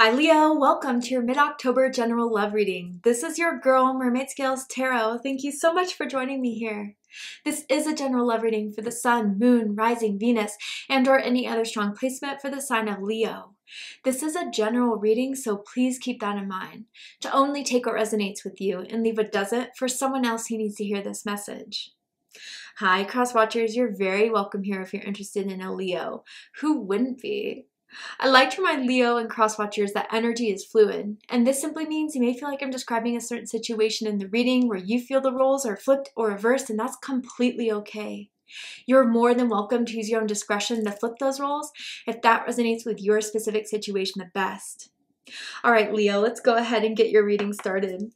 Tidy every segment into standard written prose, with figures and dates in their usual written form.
Hi Leo, welcome to your mid-October general love reading. This is your girl, Mermaid Scales Tarot. Thank you so much for joining me here. This is a general love reading for the Sun, Moon, Rising, Venus, and or any other strong placement for the sign of Leo. This is a general reading, so please keep that in mind. To only take what resonates with you and leave what doesn't for someone else who needs to hear this message. Hi cross watchers, you're very welcome here if you're interested in a Leo. Who wouldn't be? I like to remind Leo and cross watchers that energy is fluid, and this simply means you may feel like I'm describing a certain situation in the reading where you feel the roles are flipped or reversed, and that's completely okay. You're more than welcome to use your own discretion to flip those roles if that resonates with your specific situation the best. All right, Leo, let's go ahead and get your reading started.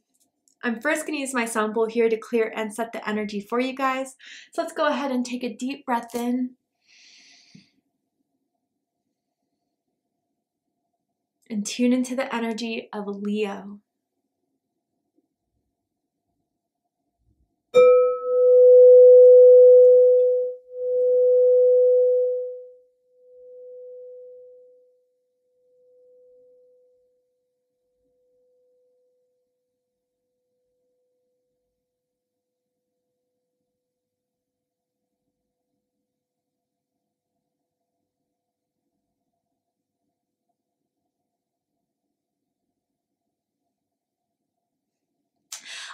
I'm first going to use my sound bowl here to clear and set the energy for you guys. So let's go ahead and take a deep breath in. And tune into the energy of Leo.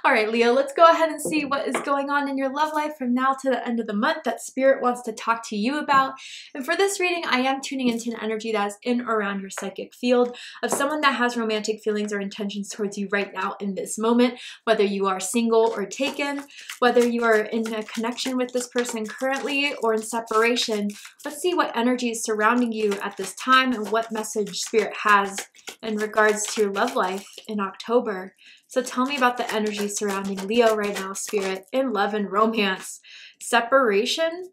All right, Leo, let's go ahead and see what is going on in your love life from now to the end of the month that Spirit wants to talk to you about. And for this reading, I am tuning into an energy that is in or around your psychic field of someone that has romantic feelings or intentions towards you right now in this moment, whether you are single or taken, whether you are in a connection with this person currently or in separation. Let's see what energy is surrounding you at this time and what message Spirit has in regards to your love life in October. So tell me about the energy surrounding Leo right now, Spirit, in love and romance. Separation,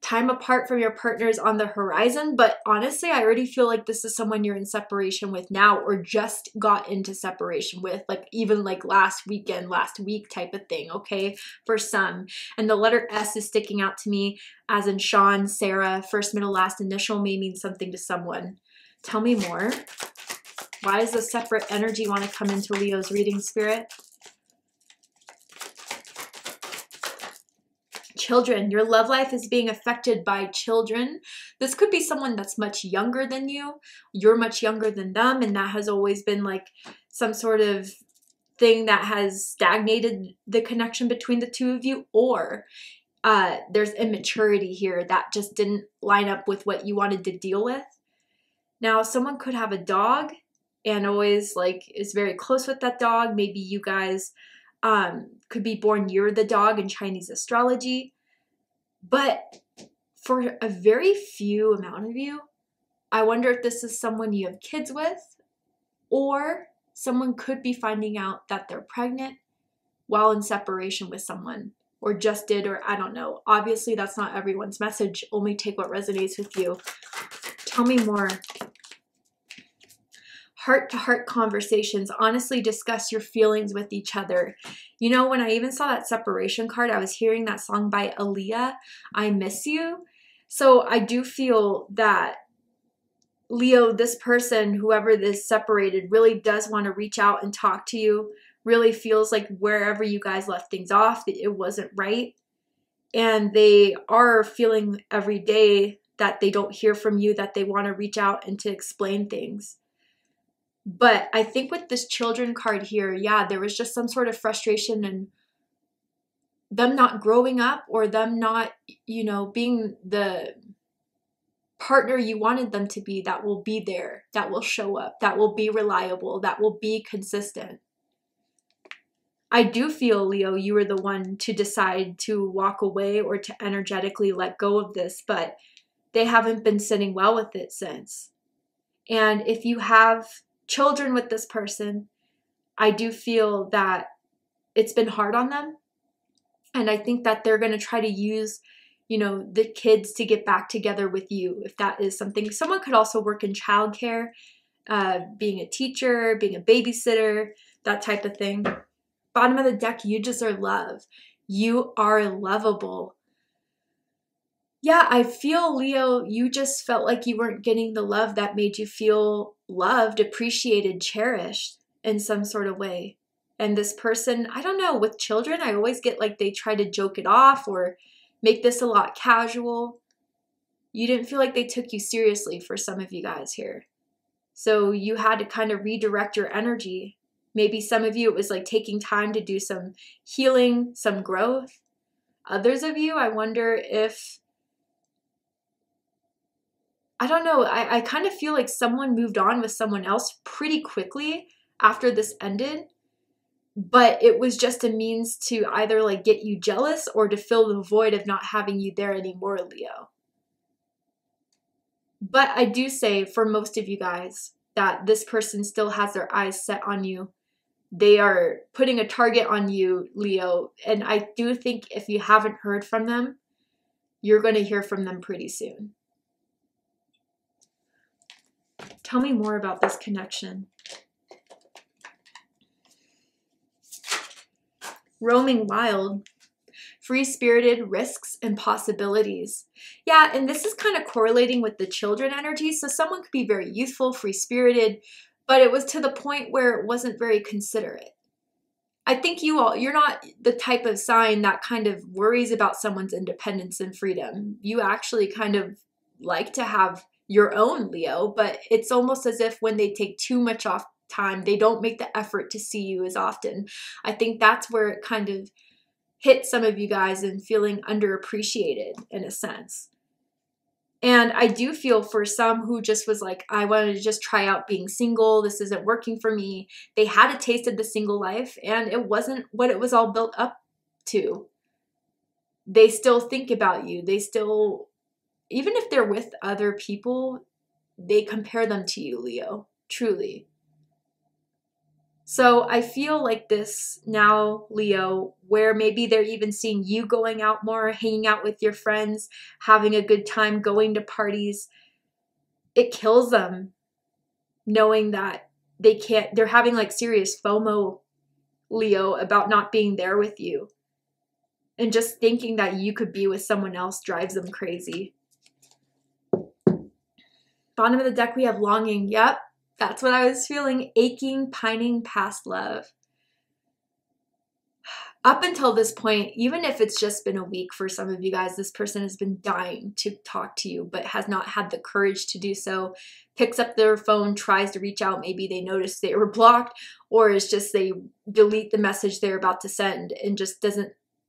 time apart from your partners on the horizon, but honestly, I already feel like this is someone you're in separation with now or just got into separation with, like even like last weekend, last week type of thing, okay, for some. And the letter S is sticking out to me, as in Sean, Sarah, first, middle, last initial may mean something to someone. Tell me more. Why does the separate energy want to come into Leo's reading, Spirit? Children, your love life is being affected by children. This could be someone that's much younger than you. You're much younger than them, and that has always been like some sort of thing that has stagnated the connection between the two of you, or there's immaturity here that just didn't line up with what you wanted to deal with. Now, someone could have a dog and always like is very close with that dog. Maybe you guys could be born near the dog in Chinese astrology. But for a very few amount of you, I wonder if this is someone you have kids with, or someone could be finding out that they're pregnant while in separation with someone, or just did, or I don't know. Obviously, that's not everyone's message. Only take what resonates with you. Tell me more. Heart-to-heart conversations. Honestly, discuss your feelings with each other. You know, when I even saw that separation card, I was hearing that song by Aaliyah, I Miss You. So I do feel that Leo, this person, whoever is separated, really does want to reach out and talk to you. Really feels like wherever you guys left things off, that it wasn't right. And they are feeling every day that they don't hear from you, that they want to reach out and to explain things. But I think with this children card here, yeah, there was just some sort of frustration and them not growing up, or them not, you know, being the partner you wanted them to be, that will be there, that will show up, that will be reliable, that will be consistent. I do feel, Leo, you were the one to decide to walk away or to energetically let go of this, but they haven't been sitting well with it since. And if you have children with this person, I do feel that it's been hard on them. And I think that they're going to try to use, you know, the kids to get back together with you, if that is something. Someone could also work in childcare, being a teacher, being a babysitter, that type of thing. Bottom of the deck, you deserve love. You are lovable. Yeah, I feel, Leo, you just felt like you weren't getting the love that made you feel loved, appreciated, cherished in some sort of way. And this person, I don't know, with children, I always get like they try to joke it off or make this a lot casual. You didn't feel like they took you seriously for some of you guys here. So you had to kind of redirect your energy. Maybe some of you, it was like taking time to do some healing, some growth. Others of you, I wonder if, I don't know, I kind of feel like someone moved on with someone else pretty quickly after this ended, but it was just a means to either like get you jealous or to fill the void of not having you there anymore, Leo. But I do say for most of you guys that this person still has their eyes set on you. They are putting a target on you, Leo, and I do think if you haven't heard from them, you're going to hear from them pretty soon. Tell me more about this connection. Roaming wild, free-spirited, risks and possibilities. Yeah, and this is kind of correlating with the children energy. So someone could be very youthful, free-spirited, but it was to the point where it wasn't very considerate. I think you're not the type of sign that kind of worries about someone's independence and freedom. You actually kind of like to have your own, Leo, but it's almost as if when they take too much off time, they don't make the effort to see you as often. I think that's where it kind of hit some of you guys in feeling underappreciated in a sense. And I do feel for some who just was like, I wanted to just try out being single. This isn't working for me. They had a taste of the single life and it wasn't what it was all built up to. They still think about you. They still, even if they're with other people, they compare them to you, Leo, truly. So I feel like this now, Leo, where maybe they're even seeing you going out more, hanging out with your friends, having a good time, going to parties. It kills them knowing that they're having like serious FOMO, Leo, about not being there with you. And just thinking that you could be with someone else drives them crazy. Bottom of the deck, we have longing. Yep. That's what I was feeling. Aching, pining past love. Up until this point, even if it's just been a week for some of you guys, this person has been dying to talk to you, but has not had the courage to do so. Picks up their phone, tries to reach out. Maybe they noticed they were blocked, or it's just they delete the message they're about to send and just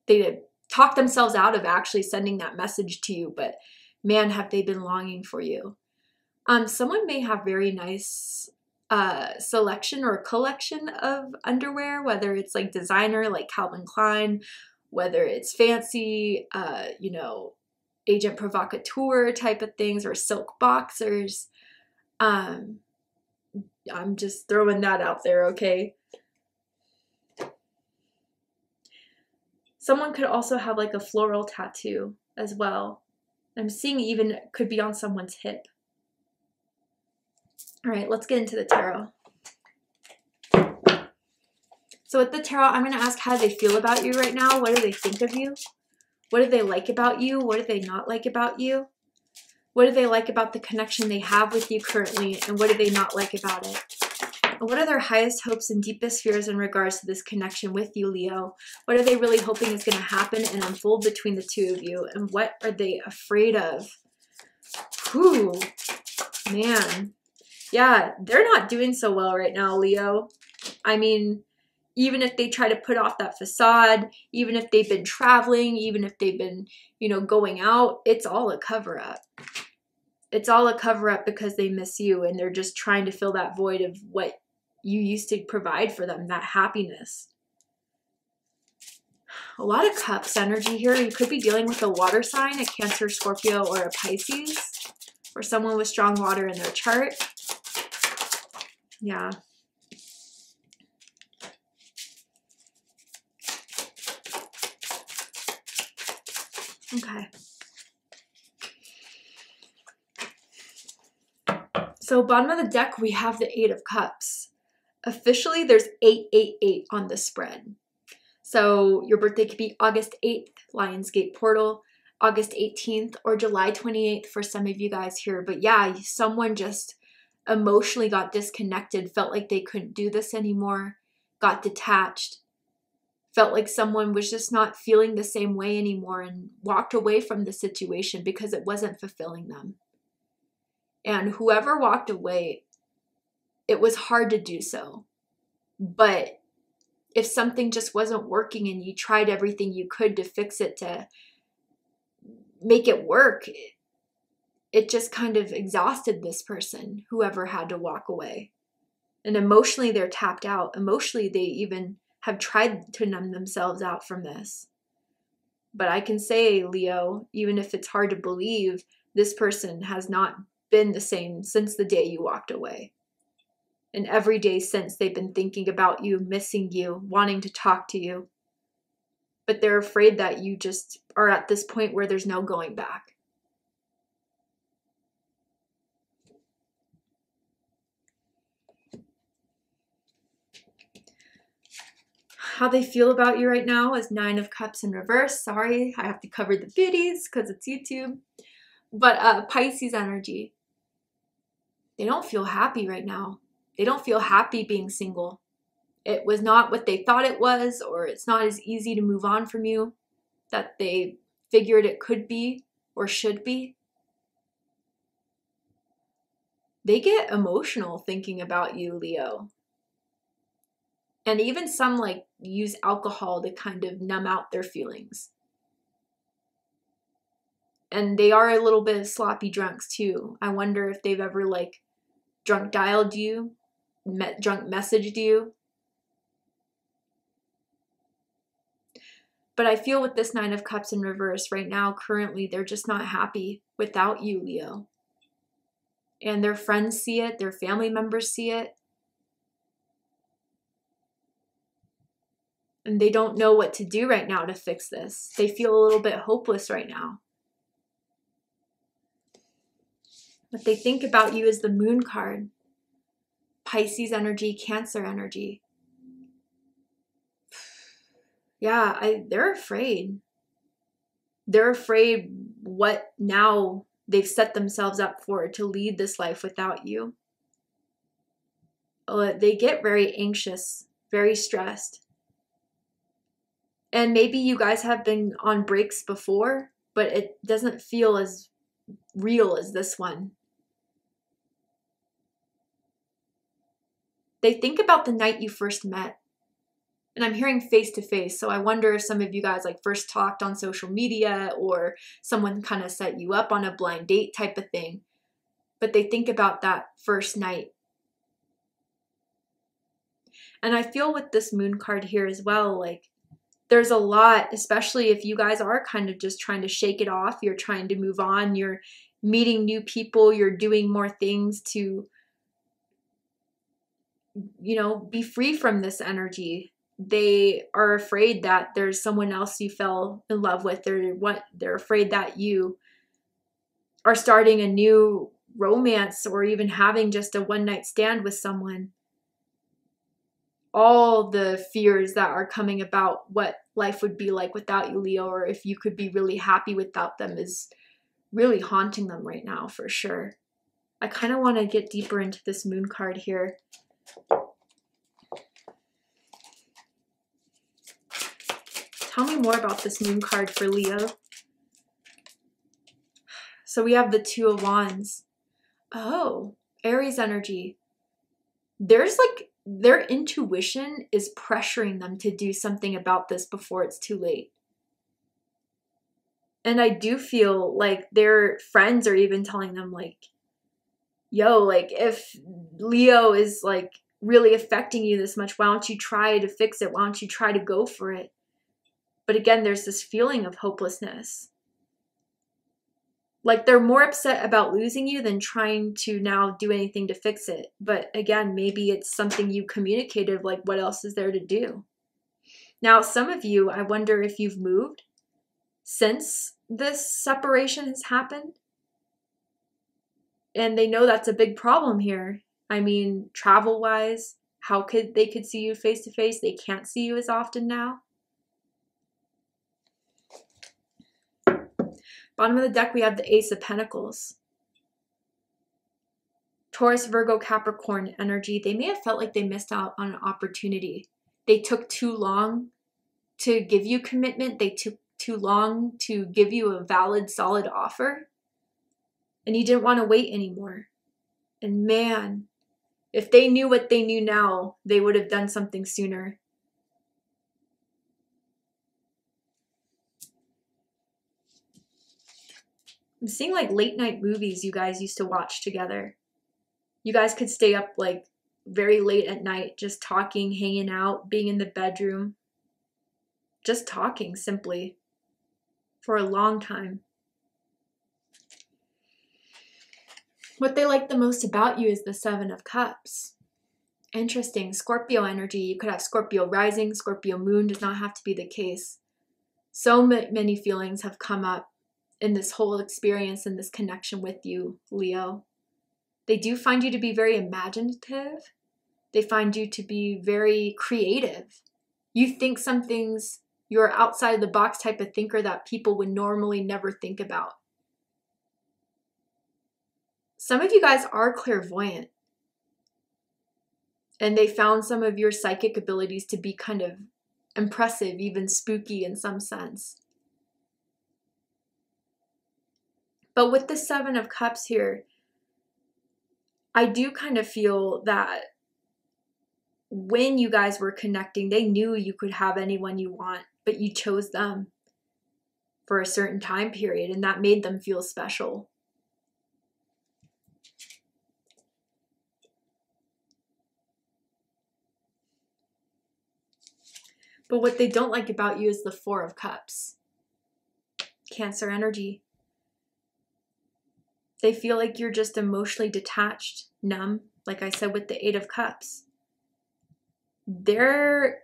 they talk themselves out of actually sending that message to you. But man, have they been longing for you. Someone may have very nice selection or collection of underwear, whether it's like designer, like Calvin Klein, whether it's fancy, you know, agent provocateur type of things, or silk boxers. I'm just throwing that out there, okay? Someone could also have like a floral tattoo as well. I'm seeing even could be on someone's hip. All right, let's get into the tarot. So with the tarot, I'm going to ask how they feel about you right now. What do they think of you? What do they like about you? What do they not like about you? What do they like about the connection they have with you currently? And what do they not like about it? And what are their highest hopes and deepest fears in regards to this connection with you, Leo? What are they really hoping is going to happen and unfold between the two of you? And what are they afraid of? Whew, man. Yeah, they're not doing so well right now, Leo. I mean, even if they try to put off that facade, even if they've been traveling, even if they've been, you know, going out, it's all a cover-up. It's all a cover-up because they miss you and they're just trying to fill that void of what you used to provide for them, that happiness. A lot of cups energy here. You could be dealing with a water sign, a Cancer, Scorpio, or a Pisces, or someone with strong water in their chart. Yeah. Okay. So bottom of the deck, we have the Eight of Cups. Officially, there's 888 on the spread. So your birthday could be August 8th, Lionsgate portal. August 18th or July 28th for some of you guys here. But yeah, someone just emotionally got disconnected, felt like they couldn't do this anymore, got detached, felt like someone was just not feeling the same way anymore and walked away from the situation because it wasn't fulfilling them. And whoever walked away, it was hard to do so. But if something just wasn't working and you tried everything you could to fix it, to make it work, it just kind of exhausted this person, whoever had to walk away. And emotionally, they're tapped out. Emotionally, they even have tried to numb themselves out from this. But I can say, Leo, even if it's hard to believe, this person has not been the same since the day you walked away. And every day since, they've been thinking about you, missing you, wanting to talk to you. But they're afraid that you just are at this point where there's no going back. How they feel about you right now is 9 of Cups in reverse. Sorry, I have to cover the biddies because it's YouTube. But Pisces energy. They don't feel happy right now. They don't feel happy being single. It was not what they thought it was, or it's not as easy to move on from you that they figured it could be or should be. They get emotional thinking about you, Leo. And even some like use alcohol to kind of numb out their feelings. And they are a little bit of sloppy drunks too. I wonder if they've ever like drunk dialed you, drunk messaged you. But I feel with this 9 of Cups in reverse right now, currently, they're just not happy without you, Leo. And their friends see it, their family members see it. And they don't know what to do right now to fix this. They feel a little bit hopeless right now. What they think about you is the Moon card. Pisces energy, Cancer energy. Yeah, they're afraid. They're afraid what now they've set themselves up for, to lead this life without you. They get very anxious, very stressed. And maybe you guys have been on breaks before, but it doesn't feel as real as this one. They think about the night you first met. And I'm hearing face to face, so I wonder if some of you guys like first talked on social media, or someone kind of set you up on a blind date type of thing. But they think about that first night. And I feel with this Moon card here as well, like there's a lot, especially if you guys are kind of just trying to shake it off, you're trying to move on, you're meeting new people, you're doing more things to, you know, be free from this energy. They are afraid that there's someone else you fell in love with. They're afraid that you are starting a new romance, or even having just a one-night stand with someone. All the fears that are coming about what life would be like without you, Leo, or if you could be really happy without them, is really haunting them right now for sure. I kind of want to get deeper into this Moon card here. Tell me more about this Moon card for Leo. So we have the 2 of Wands. Oh, Aries energy. There's like, their intuition is pressuring them to do something about this before it's too late. And I do feel like their friends are even telling them like, yo, like if Leo is like really affecting you this much, why don't you try to fix it? Why don't you try to go for it? But again, there's this feeling of hopelessness. Like they're more upset about losing you than trying to now do anything to fix it. But again, maybe it's something you communicated, like what else is there to do? Now, some of you, I wonder if you've moved since this separation has happened. And they know that's a big problem here. I mean, travel-wise, how could they could see you face to face? They can't see you as often now. Bottom of the deck, we have the Ace of Pentacles. Taurus, Virgo, Capricorn energy. They may have felt like they missed out on an opportunity. They took too long to give you commitment. They took too long to give you a valid, solid offer. And you didn't want to wait anymore. And man, if they knew what they knew now, they would have done something sooner. I'm seeing like late night movies you guys used to watch together. You guys could stay up like very late at night, just talking, hanging out, being in the bedroom. Just talking simply for a long time. What they like the most about you is the Seven of Cups. Interesting. Scorpio energy. You could have Scorpio rising, Scorpio moon. Does not have to be the case. So many feelings have come up in this whole experience and this connection with you, Leo. They do find you to be very imaginative. They find you to be very creative. You think some things, you're outside the box type of thinker that people would normally never think about. Some of you guys are clairvoyant. And they found some of your psychic abilities to be kind of impressive, even spooky in some sense. But with the Seven of Cups here, I do kind of feel that when you guys were connecting, they knew you could have anyone you want, but you chose them for a certain time period, and that made them feel special. But what they don't like about you is the Four of Cups. Cancer energy. They feel like you're just emotionally detached, numb, like I said with the Eight of Cups. They're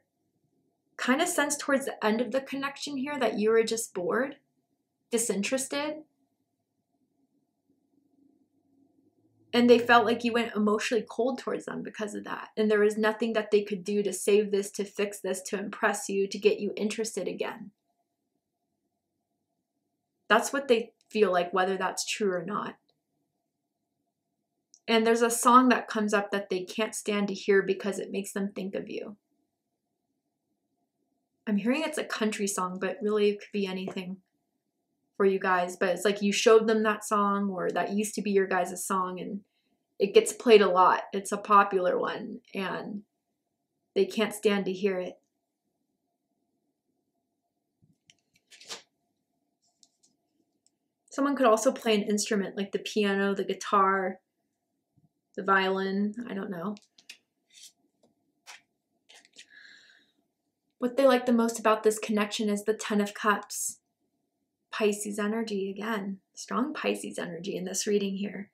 kind of sense towards the end of the connection here that you were just bored, disinterested. And they felt like you went emotionally cold towards them because of that. And there was nothing that they could do to save this, to fix this, to impress you, to get you interested again. That's what they feel like, whether that's true or not. And there's a song that comes up that they can't stand to hear because it makes them think of you. I'm hearing it's a country song, but really it could be anything for you guys. But it's like you showed them that song, or that used to be your guys' song, and it gets played a lot. It's a popular one, and they can't stand to hear it. Someone could also play an instrument like the piano, the guitar, the violin, I don't know. What they like the most about this connection is the Ten of Cups. Pisces energy again. Strong Pisces energy in this reading here.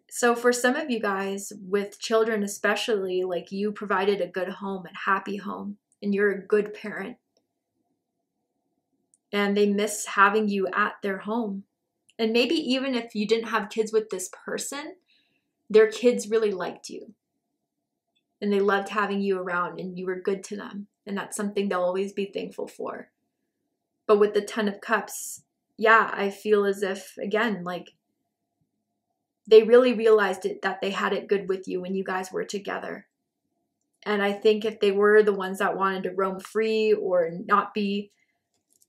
So for some of you guys with children especially, like you provided a good home, a happy home, and you're a good parent. And they miss having you at their home. And maybe even if you didn't have kids with this person, their kids really liked you. And they loved having you around, and you were good to them. And that's something they'll always be thankful for. But with the Ten of Cups, yeah, I feel as if, again, like they really realized it, that they had it good with you when you guys were together. And I think if they were the ones that wanted to roam free or not be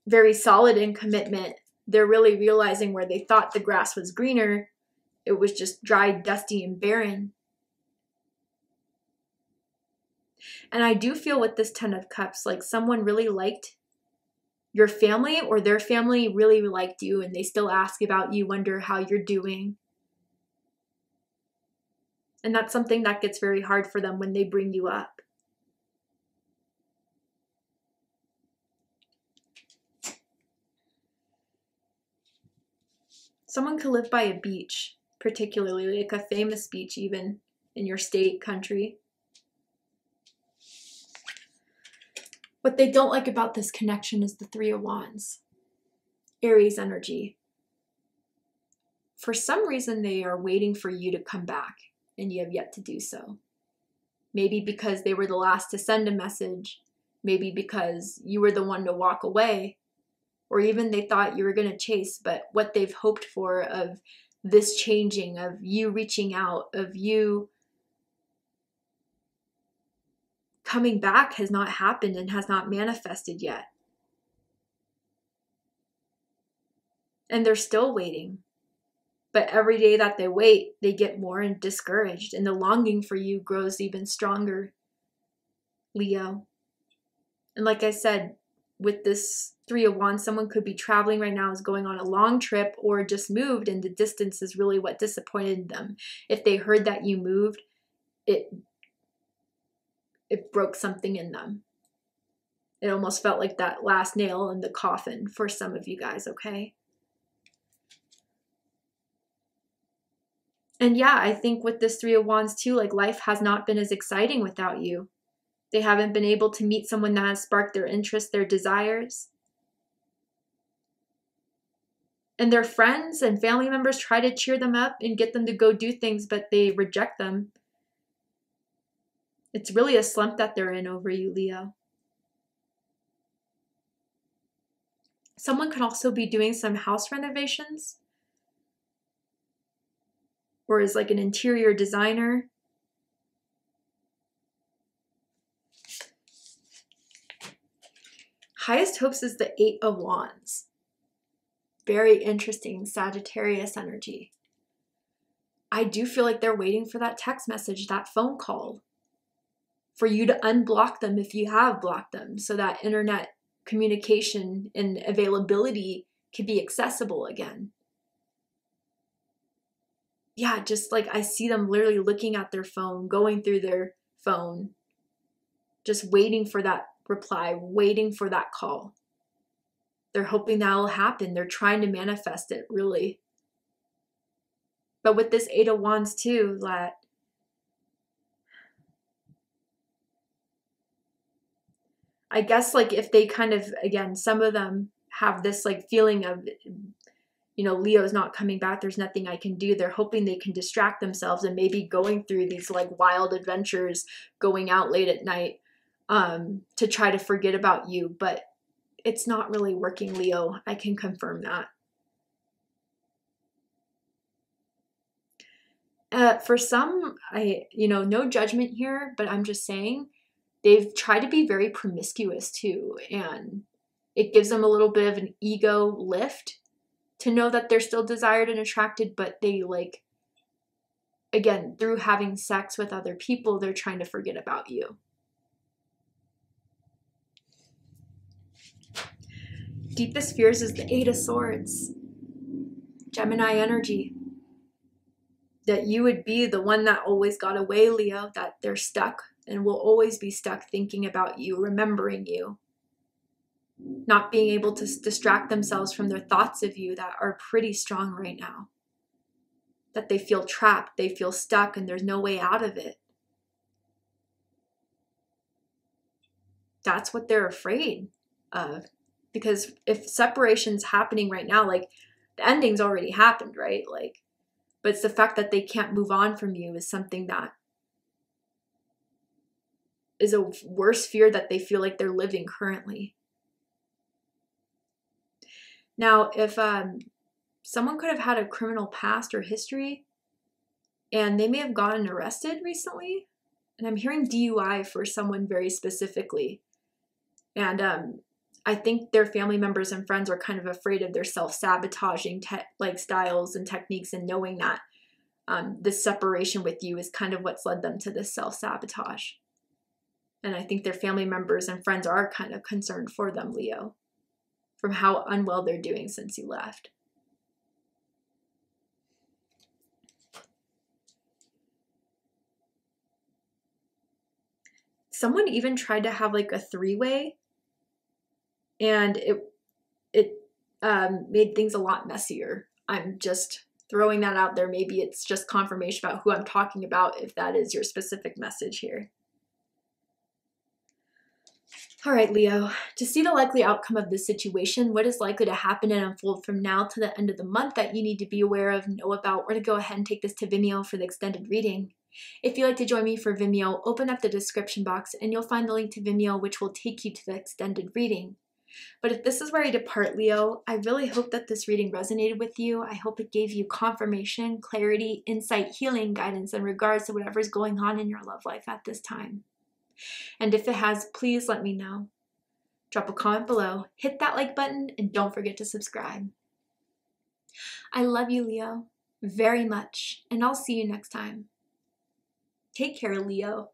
very solid in commitment, they're really realizing where they thought the grass was greener, it was just dry, dusty, and barren. And I do feel with this Ten of Cups, like someone really liked your family, or their family really liked you, and they still ask about you, wonder how you're doing. And that's something that gets very hard for them when they bring you up. Someone could live by a beach, particularly like a famous beach even in your state, country. What they don't like about this connection is the Three of Wands. Aries energy. For some reason, they are waiting for you to come back, and you have yet to do so. Maybe because they were the last to send a message. Maybe because you were the one to walk away. or even they thought you were going to chase, but what they've hoped for of this changing, of you reaching out, of you coming back has not happened and has not manifested yet. And they're still waiting. But every day that they wait, they get more discouraged, and the longing for you grows even stronger, Leo. And like I said, with this Three of Wands, someone could be traveling right now, is going on a long trip, or just moved, and the distance is really what disappointed them. If they heard that you moved, it broke something in them. It almost felt like that last nail in the coffin for some of you guys, okay? And yeah, I think with this Three of Wands too, like life has not been as exciting without you. They haven't been able to meet someone that has sparked their interest, their desires. And their friends and family members try to cheer them up and get them to go do things, but they reject them. It's really a slump that they're in over you, Leo. Someone could also be doing some house renovations, or is like an interior designer. Highest hopes is the Eight of Wands. Very interesting Sagittarius energy. I do feel like they're waiting for that text message, that phone call, for you to unblock them if you have blocked them, so that internet communication and availability can be accessible again. Yeah, just like I see them literally looking at their phone, going through their phone, just waiting for that reply, waiting for that call. They're hoping that will happen. They're trying to manifest it, really. But with this Eight of Wands too, that I guess like if they kind of, again, some of them have this like feeling of, you know, Leo's not coming back, there's nothing I can do. They're hoping they can distract themselves and maybe going through these like wild adventures, going out late at night to try to forget about you. But it's not really working, Leo. I can confirm that. For some, no judgment here, but I'm just saying they've tried to be very promiscuous too. And it gives them a little bit of an ego lift to know that they're still desired and attracted, but they like, again, through having sex with other people, they're trying to forget about you. Deepest fears is the Eight of Swords. Gemini energy. That you would be the one that always got away, Leo, that they're stuck and will always be stuck thinking about you, remembering you. Not being able to distract themselves from their thoughts of you that are pretty strong right now. That they feel trapped, they feel stuck, and there's no way out of it. That's what they're afraid of. Because if separation's happening right now, like the ending's already happened, right? Like, but it's the fact that they can't move on from you is something that is a worse fear that they feel like they're living currently. Now, if someone could have had a criminal past or history, and they may have gotten arrested recently, and I'm hearing DUI for someone very specifically, and I think their family members and friends are kind of afraid of their self-sabotaging like styles and techniques, and knowing that this separation with you is kind of what's led them to this self-sabotage. And I think their family members and friends are kind of concerned for them, Leo, from how unwell they're doing since you left. Someone even tried to have like a three-way, and it made things a lot messier. I'm just throwing that out there. Maybe it's just confirmation about who I'm talking about, if that is your specific message here. All right, Leo, to see the likely outcome of this situation, what is likely to happen and unfold from now to the end of the month that you need to be aware of, know about, or to go ahead and take this to Vimeo for the extended reading. If you'd like to join me for Vimeo, open up the description box and you'll find the link to Vimeo, which will take you to the extended reading. But if this is where I depart, Leo, I really hope that this reading resonated with you. I hope it gave you confirmation, clarity, insight, healing, guidance in regards to whatever's going on in your love life at this time. And if it has, please let me know. Drop a comment below, hit that like button, and don't forget to subscribe. I love you, Leo, very much, and I'll see you next time. Take care, Leo.